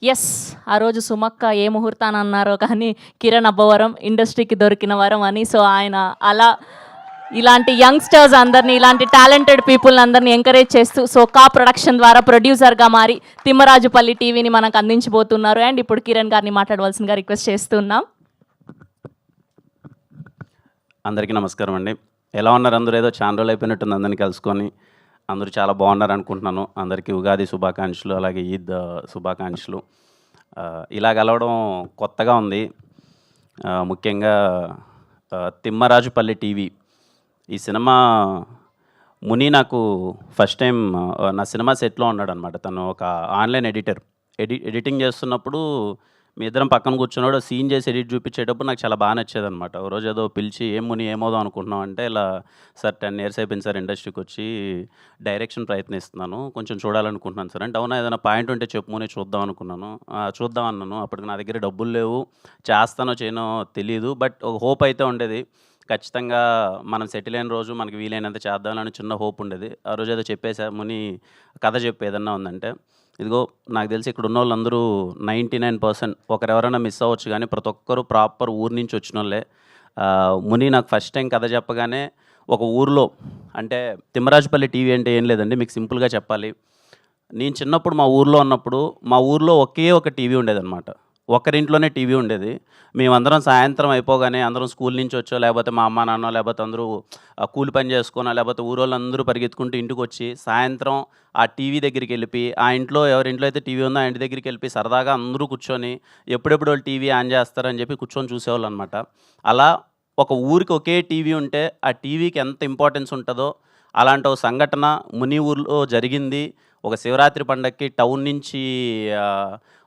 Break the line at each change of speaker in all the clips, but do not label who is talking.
Yes. ఆ రోజు సుమక్క ఏ ముహూర్తాన అన్నారో కానీ కిరణ్ అబ్బవరం ఇండస్ట్రీకి దొరికిన వరం అని. సో ఆయన అలా ఇలాంటి యంగ్‌స్టర్స్ అందరిని, ఇలాంటి టాలెంటెడ్ పీపుల్‌ని అందరిని ఎంకరేజ్ చేస్తూ సో కా ప్రొడక్షన్ ద్వారా ప్రొడ్యూసర్‌గా మారి తిమ్మరాజుపల్లి టీవీని మనకు అందించబోతున్నారు. అండ్ ఇప్పుడు కిరణ్ గారిని మాట్లాడవలసిందిగా రిక్వెస్ట్ చేస్తున్నాం.
అందరికీ నమస్కారం అండి. ఎలా ఉన్నారు అందరూ? ఏదో చాలా రోజులు అయిపోయినట్టుంది అందరిని కలుసుకొని. అందరూ చాలా బాగున్నారు అనుకుంటున్నాను. అందరికీ ఉగాది శుభాకాంక్షలు, అలాగే ఈద్ శుభాకాంక్షలు. ఇలా కలవడం కొత్తగా ఉంది. ముఖ్యంగా తిమ్మరాజుపల్లి టీవీ ఈ సినిమా ముని నాకు ఫస్ట్ టైం నా సినిమా సెట్లో ఉన్నాడనమాట. తను ఒక ఆన్లైన్ ఎడిటర్. ఎడిటింగ్ చేస్తున్నప్పుడు మీ ఇద్దరం పక్కన కూర్చున్నాడు. సీన్ చేసి ఎడిట్ చూపించేటప్పుడు నాకు చాలా బాగా నచ్చేదనమాట. ఓ రోజు ఏదో పిలిచి ఏం ముని ఏమవుదాం అనుకుంటున్నాం అంటే, ఇలా సార్ 10 years అయిపోయింది సార్ ఇండస్ట్రీకి వచ్చి, డైరెక్షన్ ప్రయత్నిస్తున్నాను, కొంచెం చూడాలనుకుంటున్నాను సార్ అంటే, అవునా ఏదైనా పాయింట్ ఉంటే చెప్పు ముని చూద్దాం అనుకున్నాను. చూద్దాం అన్నాను. అప్పటికి నా దగ్గర డబ్బులు లేవు, చేస్తానో చేయనో తెలీదు, బట్ ఒక హోప్ అయితే ఉండేది. ఖచ్చితంగా మనం సెటిల్ అయిన రోజు మనకి వీలైనంత చేద్దామని చిన్న హోప్ ఉండేది. ఆ రోజు ఏదో చెప్పేసా, ముని కథ చెప్పు ఏదన్నా ఉందంటే, ఇదిగో నాకు తెలిసి ఇక్కడ ఉన్న వాళ్ళందరూ 99% ఒకరెవరైనా మిస్ అవ్వచ్చు కానీ ప్రతి ఒక్కరు ప్రాపర్ ఊరు నుంచి వచ్చిన వాళ్ళే. ముని నాకు ఫస్ట్ టైం కథ చెప్పగానే ఒక ఊరిలో, అంటే తిమ్మరాజుపల్లి టీవీ అంటే ఏం లేదండి, మీకు సింపుల్గా చెప్పాలి. నేను చిన్నప్పుడు మా ఊర్లో ఉన్నప్పుడు మా ఊర్లో ఒకే ఒక టీవీ ఉండేదన్నమాట. ఒకరింట్లోనే టీవీ ఉండేది. మేమందరం సాయంత్రం అయిపోగానే అందరం స్కూల్ నుంచి వచ్చో, లేకపోతే మా అమ్మ నాన్న, లేకపోతే అందరూ కూలి పని చేసుకోనో, లేకపోతే ఊరోళ్ళందరూ పరిగెత్తుకుంటూ ఇంటికొచ్చి సాయంత్రం ఆ టీవీ దగ్గరికి వెళ్ళిపోయి, ఆ ఇంట్లో ఎవరింట్లో అయితే టీవీ ఉందో ఆ ఇంటి దగ్గరికి వెళ్ళిపోయి సరదాగా అందరూ కూర్చొని ఎప్పుడెప్పుడు వాళ్ళు టీవీ ఆన్ చేస్తారని చెప్పి కూర్చొని చూసేవాళ్ళు అనమాట. అలా ఒక ఊరికి ఒకే టీవీ ఉంటే ఆ టీవీకి ఎంత ఇంపార్టెన్స్ ఉంటుందో అలాంటి ఒక సంఘటన ముని ఊర్లో జరిగింది. ఒక శివరాత్రి పండగకి టౌన్ నుంచి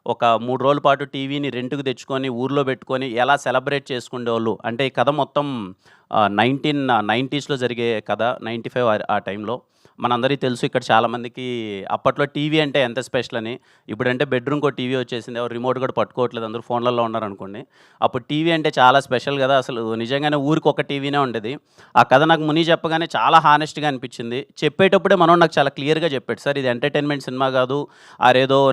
ఒక 3 రోజుల పాటు టీవీని రెంట్‌కి తెచ్చుకొని ఊర్లో పెట్టుకొని ఎలా సెలబ్రేట్ చేసుకునేవాళ్ళు. అంటే ఈ కథ మొత్తం 1990స్‌లో జరిగే కథ. 95 ఆ టైంలో. మనందరికీ తెలుసు ఇక్కడ చాలామందికి అప్పట్లో టీవీ అంటే ఎంత స్పెషల్ అని. ఇప్పుడంటే బెడ్‌రూమ్‌కో టీవీ వచ్చేసింది. ఎవరు రిమోట్ కూడా పట్టుకోవట్లేదు. అందరూ ఫోన్లలో ఉన్నారనుకోండి. అప్పుడు టీవీ అంటే చాలా స్పెషల్ కదా! అసలు నిజంగానే ఊరికి ఒక టీవీనే ఉండేది. ఆ కథ నాకు ముని చెప్పగానే చాలా హానెస్ట్‌గా అనిపించింది. చెప్పేటప్పుడే మనోడు నాకు చాలా క్లియర్‌గా చెప్పాడు. సార్ ఇది ఎంటర్‌టైన్‌మెంట్ సినిమా కాదు.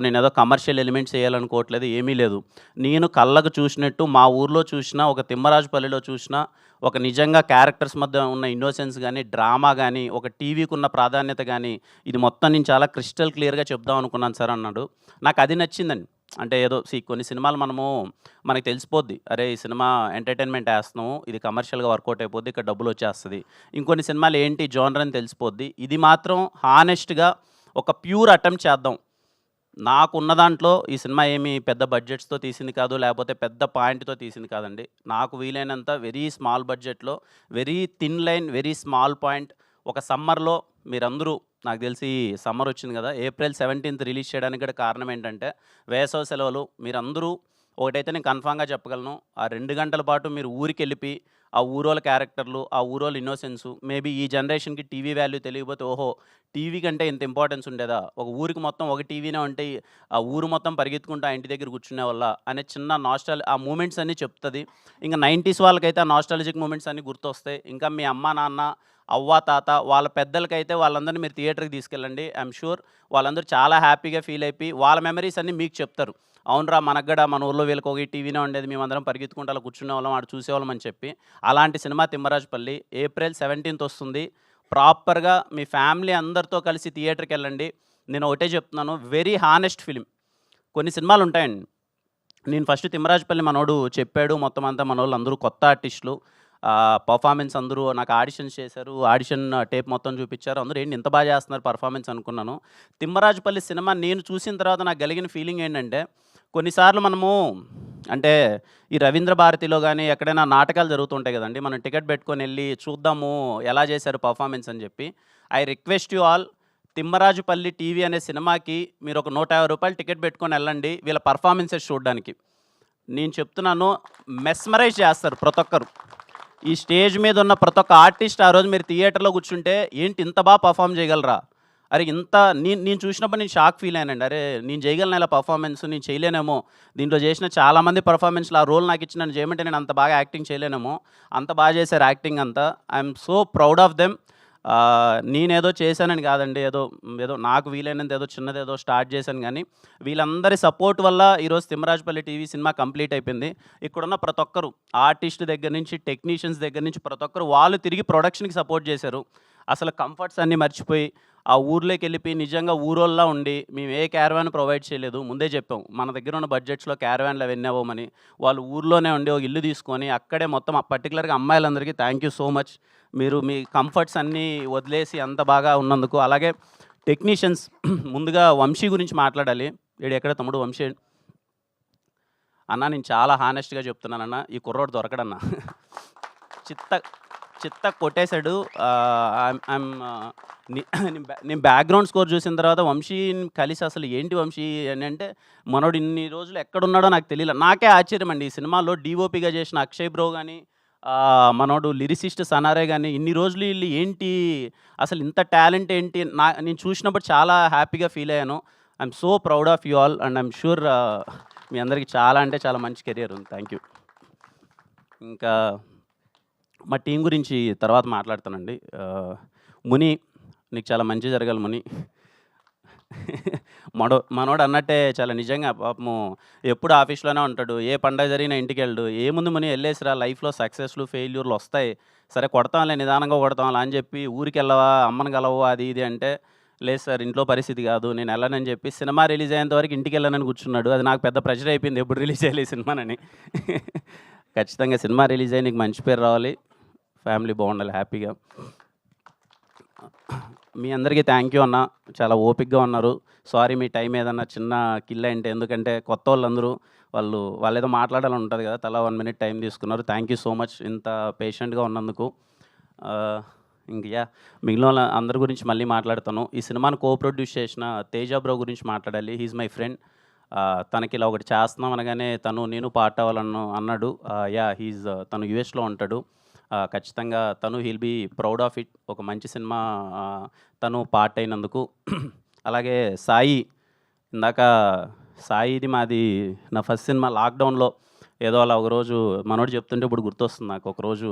నేనేదో కమర్షియల్ ఎలిమెంట్స్ చేయాలనుకోవట్లేదు. ఏమీ లేదు. నేను కళ్ళకు చూసినట్టు మా ఊర్లో చూసిన, ఒక తిమ్మరాజుపల్లిలో చూసిన, ఒక నిజంగా క్యారెక్టర్స్ మధ్య ఉన్న ఇన్నోసెన్స్ గానీ, డ్రామా గానీ, ఒక టీవీకున్న ప్రాధాన్యత గానీ, ఇది మొత్తం నేను చాలా క్రిస్టల్ క్లియర్‌గా చెప్దాం అనుకున్నాను సార్ అన్నాడు. నాకది నచ్చిందండి. అంటే ఏదో కొన్ని సినిమాలు మనకు తెలిసిపోద్ది. అరే! ఈ సినిమా ఎంటర్‌టైన్‌మెంట్ ఏస్తున్నాము. ఇది కమర్షియల్‌గా వర్కౌట్ అయిపోద్ది. ఇక్కడ డబ్బులొచ్చేస్తది. ఇంకొన్ని సినిమాలు ఏంటి జోనర్ అని తెలిసిపోద్ది. ఇది మాత్రం హానెస్ట్‌గా ఒక ప్యూర్ అటెంప్ట్ చేద్దాం. నాకున్న దాంట్లో ఈ సినిమా ఏమి పెద్ద బడ్జెట్స్‌తో తీసింది కాదు, లేకపోతే పెద్ద పాయింట్‌తో తీసింది కాదండి. నాకు వీలైనంత వెరీ స్మాల్ బడ్జెట్‌లో, very thin line, very small point, ఒక సమ్మర్‌లో మీరందరూ, నాకు తెలిసి సమ్మర్ వచ్చింది కదా! ఏప్రిల్ 17th రిలీజ్ చేయడానికి కూడా కారణం ఏంటంటే, వేసవి సెలవులు. మీరందరూ ఒకటైతే నేను కన్ఫర్మ్‌గా చెప్పగలను. ఆ 2 గంటల పాటు మీరు ఊరికెళ్ళిపోయి, ఆ ఊరోళ్ళ క్యారెక్టర్లు, ఆ ఊరోళ్ళ ఇన్నోసెన్సు, మేబీ ఈ జనరేషన్‌కి టీవీ వాల్యూ తెలియకపోతే, ఓహో! టీవీ కంటే ఇంత ఇంపార్టెన్స్ ఉండేదా? ఒక ఊరికి మొత్తం ఒక టీవీనే ఉంటే, ఆ ఊరు మొత్తం పరిగెత్తుకుంటూ ఆ ఇంటి దగ్గర కూర్చునేవాళ్ళా అనే చిన్న ఆ మూమెంట్స్ అన్నీ చెప్తది. ఇంక 90s వాళ్ళకైతే ఆ నాస్టాల్జిక్ మూమెంట్స్ అన్నీ గుర్తొస్తాయి. ఇంకా మీ అమ్మా, నాన్న, అవ్వ, తాత వాళ్ళ పెద్దలకైతే వాళ్ళందరిని మీరు థియేటర్‌కి తీసుకెళ్ళండి. ఐయామ్ ష్యూర్ వాళ్ళందరూ చాలా హ్యాపీగా ఫీల్ అయిపోయి, వాళ్ళ మెమరీస్ అన్నీ మీకు చెప్తారు. అవునురా మనకు గూడా మన ఊర్లో వీళ్ళకి ఒక టీవీనే ఉండేది. మేమందరం పరిగెత్తుకుంటూ అలా కూర్చునేవాళ్ళం, ఆడ చూసేవాళ్ళం అని చెప్పి. అలాంటి సినిమా తిమ్మరాజుపల్లి. ఏప్రిల్ 17th వస్తుంది. ప్రాపర్‌గా మీ ఫ్యామిలీ అందరితో కలిసి థియేటర్‌కెళ్ళండి. నేను ఒకటే చెప్తున్నాను, వెరీ హానెస్ట్ ఫిల్మ్. కొన్ని సినిమాలుంటాయండి. నేను ఫస్ట్ తిమ్మరాజుపల్లి మనోడు చెప్పాడు. మొత్తం అంతా మనోళ్ళందరూ కొత్త ఆర్టిస్టులు. పర్ఫార్మెన్స్ అందరూ నాకు ఆడిషన్స్ చేశారు. ఆడిషన్ టేప్ మొత్తం చూపిచ్చారు. అందరూ ఏంటి ఇంత బాగా చేస్తున్నారు పర్ఫార్మెన్స్ అనుకున్నాను. తిమ్మరాజుపల్లి సినిమా నేను చూసిన తర్వాత నాకు కలిగిన ఫీలింగ్ ఏంటంటే, కొన్నిసార్లు మనము అంటే ఈ రవీంద్ర భారతిలో గానీ, ఎక్కడైనా నాటకాలు జరుగుతుంటాయి గదండీ! మనం టికెట్ పెట్టుకొనెళ్ళి చూద్దాము ఎలా చేశారు పర్ఫార్మెన్స్ అని జెప్పి. I request you all, Thimmarajupalli TV అనే సినిమాకి మీరు ఒక రూ. 150 టికెట్ పెట్టుకొని ఎళ్ళండి వీళ్ళ పర్ఫార్మెన్సెస్ చూడ్డానికి. నేను చెప్తున్నాను, మెస్మరైజ్ చేస్తారు ప్రతి ఒక్కరు. ఈ స్టేజ్ మీద ఉన్న ప్రతి ఒక్క ఆర్టిస్ట్ ఆ రోజు మీరు థియేటర్‌లో కూర్చుంటే, ఏంటి ఇంత బా పర్ఫార్మ్ చేయగలరా? అరే! ఇంత నేను చూసినప్పుడు నేను షాక్ ఫీల్ అయ్యానండి. అరే! నేను చేయగలనా ఇలా పర్ఫార్మెన్స్? నేను చేయలేనేమో. దీంట్లో చేసిన చాలామంది పర్ఫార్మెన్స్‌లో ఆ రోల్ నాకిచ్చి నన్ను చేయమంటే నేను అంత బాగా యాక్టింగ్ చేయలేనేమో. అంత బాగా చేశారు యాక్టింగ్ అంతా. I'm so proud of them. నేనేదో చేశానని కాదండి. ఏదో ఏదో నాకు వీలైనంత ఏదో చిన్నదేదో స్టార్ట్ చేశాను గానీ, వీళ్ళందరి సపోర్ట్ వల్ల ఈరోజు 'తిమ్మరాజుపల్లి టీవీ' సినిమా కంప్లీట్ అయిపోయింది. ఇక్కడున్న ప్రతి ఒక్కరు ఆర్టిస్ట్ దగ్గర నుంచి, టెక్నీషియన్స్ దగ్గర నుంచి ప్రతి ఒక్కరు వాళ్ళు తిరిగి ప్రొడక్షన్‌కి సపోర్ట్ చేశారు. అసలు కంఫర్ట్స్ అన్నీ మర్చిపోయి, ఆ ఊర్లోకెళ్ళిపోయి నిజంగా ఊరోల్లా ఉండి, మేము ఏ క్యారవాన్ ప్రొవైడ్ చేయలేదు. ముందే చెప్పాం. మన దగ్గర ఉన్న బడ్జెట్స్‌లో క్యారవాన్‌లు అవన్నీ అవ్వమని. వాళ్ళు ఊర్లోనే ఉండి ఒక ఇల్లు తీసుకొని, అక్కడే మొత్తం పర్టిక్యులర్‌గా అమ్మాయిలందరికీ థ్యాంక్ యూ సో మచ్. మీరు మీ కంఫర్ట్స్ అన్నీ వదిలేసి అంత బాగా ఉన్నందుకు. అలాగే టెక్నీషియన్స్ ముందుగా వంశీ గురించి మాట్లాడాలి. ఎక్కడ తమ్ముడు వంశీ? అన్న నేను చాలా హానెస్ట్‌గా చెప్తున్నానన్న. ఈ కుర్రోడు దొరకడన్న. చిత్త చిత్త కొట్టేశాడు. ఐయామ్ నేను బ్యాక్‌గ్రౌండ్ స్కోర్ చూసిన తర్వాత వంశీని కలిసి అసలు ఏంటి వంశీ అని అంటే, మనోడు ఇన్ని రోజులు ఎక్కడున్నాడో నాకు తెలీల. నాకే ఆశ్చర్యం అండి. ఈ సినిమాలో డీఓపీగా చేసిన అక్షయ్ బ్రో గాని, మనోడు లిరిసిస్ట్ సనారే గాని, ఇన్ని రోజులు ఈళ్ళు ఏంటి అసలు ఇంత టాలెంట్ ఏంటి? నేను చూసినప్పుడు చాలా హ్యాపీగా ఫీల్ అయ్యాను. I'm so proud of you all and I'm sure మీ అందరికీ చాలా అంటే చాలా మంచి కెరియర్ ఉంది. Thank you. ఇంకా మా టీం గురించి తర్వాత మాట్లాడతానండి. ముని, నీకు చాలా మంచి జరగాలి ముని. మనోడు అన్నట్టే చాలా నిజంగా పాపము ఎప్పుడు ఆఫీస్‌లోనే ఉంటాడు. ఏ పండగ జరిగినా ఇంటికెళ్ళడు. ఏముంది ముని ఎళ్ళేసిరా, లైఫ్‌లో సక్సెస్‌లు, ఫెయిల్యూర్‌లు వస్తాయి. సరే కొడతాంలే, నిదానంగా కొడతాంలే అని చెప్పి ఊరికెళ్ళవా, అమ్మని కలవవా అది ఇది అంటే, లేదు సార్ ఇంట్లో పరిస్థితి కాదు, నేను వెళ్ళనని చెప్పి సినిమా రిలీజ్ అయ్యేంత వరకు ఇంటికెళ్ళనని కూర్చున్నాడు. అది నాకు పెద్ద ప్రెషర్ అయిపోయింది ఎప్పుడు రిలీజ్ చేయాలి ఈ సినిమానని. ఖచ్చితంగా సినిమా రిలీజ్ అయ్యి నీకు మంచి పేరు రావాలి, ఫ్యామిలీ బాగుండాలి హ్యాపీగా. మీ అందరికీ థ్యాంక్ యూ అన్న. చాలా ఓపికగా ఉన్నారు. సారీ మీ టైం ఏదన్నా చిన్న కిల్ అయింటే, ఎందుకంటే కొత్త వాళ్ళందరూ వాళ్ళేదో మాట్లాడాలని ఉంటుంది కదా, తలా 1 మినిట్ టైం తీసుకున్నారు. థ్యాంక్ యూ సో మచ్ ఇంత పేషెంట్గా ఉన్నందుకు. ఇంక మిగిలిన వాళ్ళ అందరి గురించి మళ్ళీ మాట్లాడతాను. ఈ సినిమాను ప్రొడ్యూస్ చేసిన తేజ బ్రో గురించి మాట్లాడాలి. He's my friend. తనకి ఇలా ఒకటి చేస్తున్నాం అనగానే నేను పార్ట్ అన్నాడు. తను యూఎస్లో ఉంటాడు. ఖచ్చితంగా he'll be proud of it. ఒక మంచి సినిమా తను పార్ట్ అయినందుకు. అలాగే సాయి, ఇందాక సాయిది మాది నా ఫస్ట్ సినిమా లాక్డౌన్లో ఏదో అలా ఒకరోజు మనోడు చెప్తుంటే ఇప్పుడు గుర్తొస్తుంది నాకు. ఒకరోజు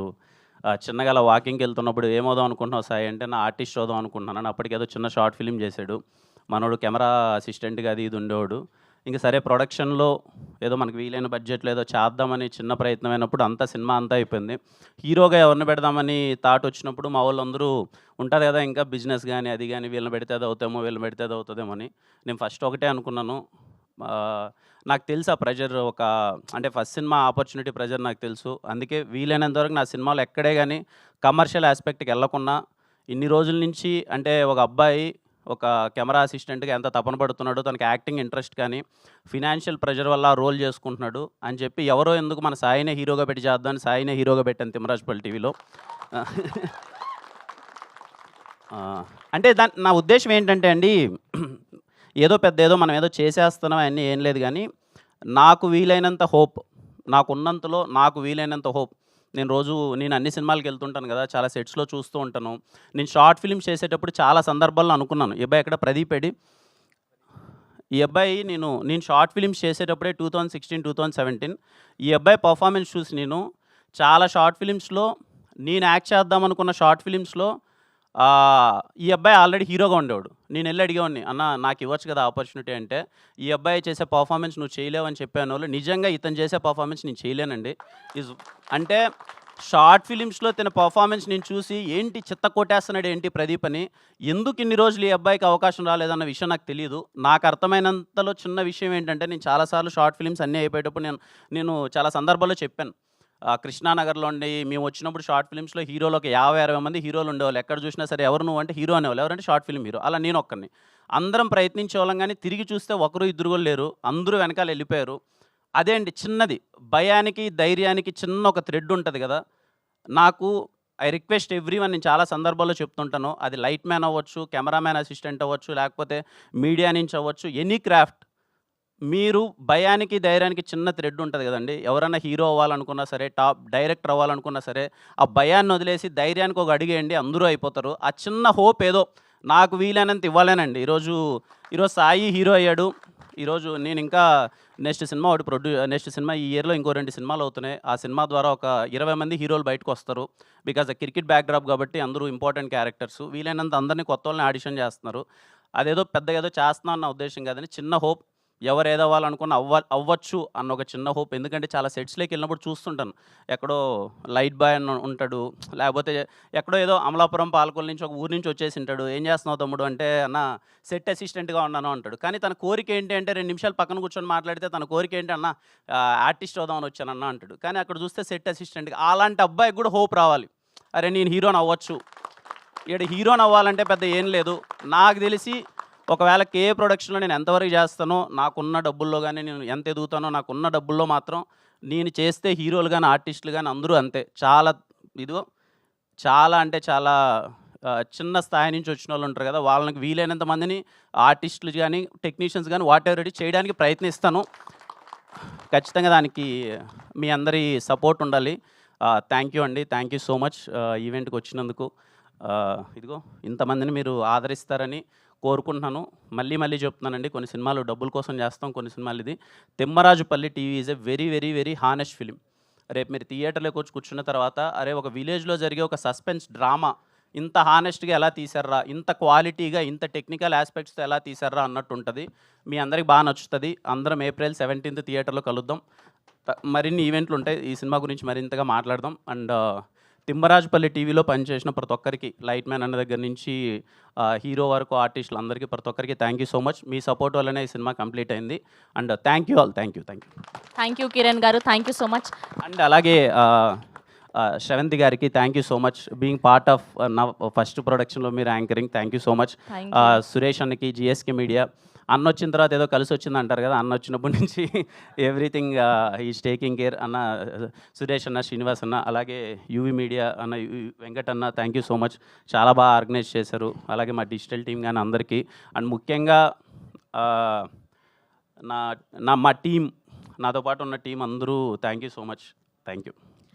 చిన్నగా అలా వాకింగ్కి వెళ్తున్నప్పుడు ఏమవుదాం అనుకుంటున్నావు సాయి అంటే, నా ఆర్టిస్ట్ అవుదాం అనుకుంటున్నాను. అప్పటికేదో చిన్న షార్ట్ ఫిలిం చేశాడు మనోడు, కెమెరా అసిస్టెంట్గా అది ఇది ఉండేవాడు. ఇంక సరే ప్రొడక్షన్లో ఏదో మనకు వీలైన బడ్జెట్లో ఏదో చేద్దామని చిన్న ప్రయత్నం అయినప్పుడు అంతా సినిమా అంతా అయిపోయింది. హీరోగా ఎవరిని పెడదామని థాట్ వచ్చినప్పుడు మా వాళ్ళందరూ ఉంటుంది కదా, ఇంకా బిజినెస్ కానీ అది కానీ, వీళ్ళని పెడితే అది అవుతామో వీళ్ళని పెడితే అది అవుతుందేమో అని. నేను ఫస్ట్ ఒకటే అనుకున్నాను, నాకు తెలుసు ఆ ప్రెజర్, అంటే ఫస్ట్ సినిమా ఆపర్చునిటీ ప్రెజర్ నాకు తెలుసు. అందుకే వీలైనంత వరకు నా సినిమాలు ఎక్కడే కానీ కమర్షియల్ ఆస్పెక్ట్కి వెళ్ళకుండా ఇన్ని రోజుల నుంచి, అంటే ఒక అబ్బాయి ఒక కెమెరా అసిస్టెంట్గా ఎంత తపన పడుతున్నాడు, తనకి యాక్టింగ్ ఇంట్రెస్ట్ కానీ ఫినాన్షియల్ ప్రెషర్ వల్ల రోల్ చేసుకుంటున్నాడు అని చెప్పి ఎవరో ఎందుకు మన సాయినే హీరోగా పెట్టి చేద్దామని సాయినే హీరోగా పెట్టాను తిమ్మరాజుపల్లి టీవీలో. అంటే నా ఉద్దేశం ఏంటంటే అండి, ఏదో మనం ఏదో చేసేస్తున్నాం అన్నీ ఏం లేదు, కానీ నాకు వీలైనంత హోప్, నాకున్నంతలో నాకు వీలైనంత హోప్. నేను అన్ని సినిమాలకు వెళ్తుంటాను కదా, చాలా సెట్స్లో చూస్తూ ఉంటాను. నేను షార్ట్ ఫిల్మ్స్ చేసేటప్పుడు చాలా సందర్భాల్లో అనుకున్నాను, ఈ అబ్బాయి ఎక్కడ ప్రదీప్ ఏడి, ఈ అబ్బాయి నేను షార్ట్ ఫిల్మ్స్ చేసేటప్పుడే 2016, 2017 ఈ అబ్బాయి పర్ఫార్మెన్స్ చూసి నేను చాలా షార్ట్ ఫిల్మ్స్లో నేను యాక్ట్ చేద్దాం అనుకున్న షార్ట్ ఫిల్మ్స్లో ఈ అబ్బాయి ఆల్రెడీ హీరోగా ఉండేవాడు. నేను వెళ్ళి అడిగేవాడిని, అన్న నాకు ఇవ్వచ్చు కదా ఆపర్చునిటీ అంటే, ఈ అబ్బాయి చేసే పర్ఫార్మెన్స్ నువ్వు చేయలేవని చెప్పాను వాళ్ళు. నిజంగా ఇతను చేసే పర్ఫార్మెన్స్ నేను చేయలేనండి. అంటే షార్ట్ ఫిలిమ్స్లో తన పర్ఫార్మెన్స్ నేను చూసి ఏంటి చిత్త కొట్టేస్తున్నాడు ఏంటి ప్రదీప్ అని, ఎందుకు ఇన్ని రోజులు ఈ అబ్బాయికి అవకాశం రాలేదన్న విషయం నాకు తెలియదు. నాకు అర్థమైనంతలో చిన్న విషయం ఏంటంటే, నేను చాలాసార్లు షార్ట్ ఫిలిమ్స్ అన్నీ అయిపోయేటప్పుడు నేను చాలా సందర్భాల్లో చెప్పాను. కృష్ణానగర్లో ఉండి మేము వచ్చినప్పుడు షార్ట్ ఫిల్మ్స్లో హీరోలు ఒక 50-60 మంది హీరోలు ఉండేవాళ్ళు. ఎక్కడ చూసినా సరే ఎవరు నువ్వు అంటే హీరో అనేవాళ్ళు, ఎవరంటే షార్ట్ ఫిల్మ్ హీరో. అలా నేను ఒక్కరిని. అందరం ప్రయత్నించే వాళ్ళం, కానీ తిరిగి చూస్తే ఒకరు ఇద్దరు కూడా లేరు, అందరూ వెనకాల వెళ్ళిపోయారు. అదే అండి చిన్నది, భయానికి ధైర్యానికి చిన్న ఒక థ్రెడ్ ఉంటుంది కదా. నాకు ఐ రిక్వెస్ట్ ఎవ్రీవన్, నేను చాలా సందర్భాల్లో చెప్తుంటాను, అది లైట్ మ్యాన్ అవ్వచ్చు, కెమెరామ్యాన్ అసిస్టెంట్ అవ్వచ్చు, లేకపోతే మీడియా నుంచి అవ్వచ్చు, ఎనీ క్రాఫ్ట్, మీరు భయానికి ధైర్యానికి చిన్న థ్రెడ్ ఉంటుంది కదండి. ఎవరైనా హీరో అవ్వాలనుకున్నా సరే, టాప్ డైరెక్టర్ అవ్వాలనుకున్నా సరే, ఆ భయాన్ని వదిలేసి ధైర్యానికి ఒక అడిగేయండి, అందరూ అయిపోతారు. ఆ చిన్న హోప్ ఏదో నాకు వీలైనంత ఇవ్వాలేనండి. ఈరోజు సాయి హీరో అయ్యాడు. ఈరోజు నేను ఇంకా నెక్స్ట్ సినిమా ఈ ఇయర్లో ఇంకో 2 సినిమాలు అవుతున్నాయి. ఆ సినిమా ద్వారా ఒక 20 మంది హీరోలు బయటకు వస్తారు. బికాజ్ క్రికెట్ బ్యాక్‌డ్రాప్ కాబట్టి అందరూ ఇంపార్టెంట్ క్యారెక్టర్స్. వీలైనంత అందరిని కొత్తోళ్ళని ఆడిషన్ చేస్తున్నారు. అదేదో పెద్దగా ఏదో చేస్తున్నాను అన్న ఉద్దేశ్యం కాదని చిన్న హోప్. ఎవరు ఏదవ్వాలనుకున్న అవ్వచ్చు అన్న ఒక చిన్న హోప్. ఎందుకంటే చాలా సెట్స్‌లోకి వెళ్ళినప్పుడు చూస్తుంటాను. ఎక్కడో లైట్ బాయ్ అని ఉంటాడు. లేకపోతే ఎక్కడో ఏదో అమలాపురం, పాలకొల్లు నుంచి ఒక ఊరు నుంచి వచ్చేసింటాడు. "ఏం చేస్తున్నావు తమ్ముడు" అంటే, "అన్న సెట్ అసిస్టెంట్‌గా ఉన్నాను" అంటాడు. కానీ తన కోరిక ఏంటి అంటే 2 నిమిషాలు పక్కన కూర్చొని మాట్లాడితే తన కోరిక ఏంటి, "అన్న ఆర్టిస్ట్ అవుదామని వచ్చానన్న" అంటాడు. కానీ అక్కడ చూస్తే సెట్ అసిస్టెంట్‌గా. అలాంటి అబ్బాయికి కూడా హోప్ రావాలి. అరే నేను హీరోని అవ్వచ్చు. ఈడ హీరోని అవ్వాలంటే పెద్ద ఏం లేదు. నాకు తెలిసి ఒకవేళ కేఏ ప్రొడక్షన్‌లో నేను ఎంతవరకు చేస్తానో, నాకున్న డబ్బుల్లో గాని, నేను ఎంత ఎదుగుతానో నాకున్న డబ్బుల్లో మాత్రం నేను చేస్తే హీరోలు గాని, ఆర్టిస్టులు గాని అందరూ అంతే. చాలా అంటే చాలా చిన్న స్థాయి నుంచి వచ్చినోళ్ళు ఉంటారు కదా! వాళ్ళకి వీలైనంత మందిని ఆర్టిస్టులు గాని, టెక్నీషియన్స్ గాని వాటెవర్ ఇట్ ఈస్ చేయడానికి ప్రయత్నిస్తాను. ఖచ్చితంగా దానికి మీ అందరి సపోర్ట్ ఉండాలి. థ్యాంక్ యూ అండి. థ్యాంక్ యూ సో మచ్ ఈవెంట్‌కి వచ్చినందుకు. ఇదిగో ఇంతమందిని మీరు ఆదరిస్తారని కోరుకుంటున్నాను. మళ్ళీ చెప్తున్నానండి. కొన్ని సినిమాలు డబ్బుల కోసం చేస్తాం. కొన్ని సినిమాలు ఇది. 'Thimmarajupalli TV' is a very, very, very honest film. రేపు మీరు థియేటర్‌లోకి వచ్చి కూర్చున్న తర్వాత, అరే ఒక విలేజ్‌లో జరిగే ఒక సస్పెన్స్ డ్రామా ఇంత హానెస్ట్‌గా ఎలా తీశార్రా, ఇంత క్వాలిటీగా, ఇంత టెక్నికల్ ఆస్పెక్ట్స్‌తో ఎలా తీశార్రా అన్నట్టుంటది. మీ అందరికి బాగా నచ్చుతది. అందరం ఏప్రిల్ 17థ్ థియేటర్‌లో కలుద్దాం. మరిన్ని ఈవెంట్లు ఉంటాయి. ఈ సినిమా గురించి మరింతగా మాట్లాడదాం. అండ్ తిమ్మరాజుపల్లి టీవీలో పనిచేసిన ప్రతి ఒక్కరికి, లైట్ మ్యాన్ అన్న దగ్గర నుంచి హీరో వరకు ఆర్టిస్టులు అందరికీ ప్రతి ఒక్కరికి థ్యాంక్ యూ సో మచ్. మీ సపోర్ట్ వల్లనే ఈ సినిమా కంప్లీట్ అయింది. And thank you all. Thank you.
Thank you Kiran గారు. Thank you so much.
And అలాగే శ్రవంతి గారికి thank you so much. Being part of నా ఫస్ట్ ప్రొడక్షన్లో మీరు anchoring. Thank you so much.
Thank
Suresh అన్నకి, జిఎస్కే మీడియా. అన్న వచ్చిన తర్వాత ఏదో కలిసి వచ్చింది అంటారు కదా! అన్న వచ్చినప్పటి నుంచి ఎవ్రీథింగ్ ఈజ్ టేకింగ్ కేర్. అన్న సురేష్ అన్న, శ్రీనివాస్ అన్న, అలాగే యూవీ మీడియా అన్న, వెంకట్ అన్న, థ్యాంక్ యూ సో మచ్. చాలా బాగా ఆర్గనైజ్ చేశారు. అలాగే మా డిజిటల్ టీం కానీ అందరికీ. అండ్ ముఖ్యంగా మా టీం, నాతో పాటు ఉన్న టీం అందరూ thank you so much. Thank you.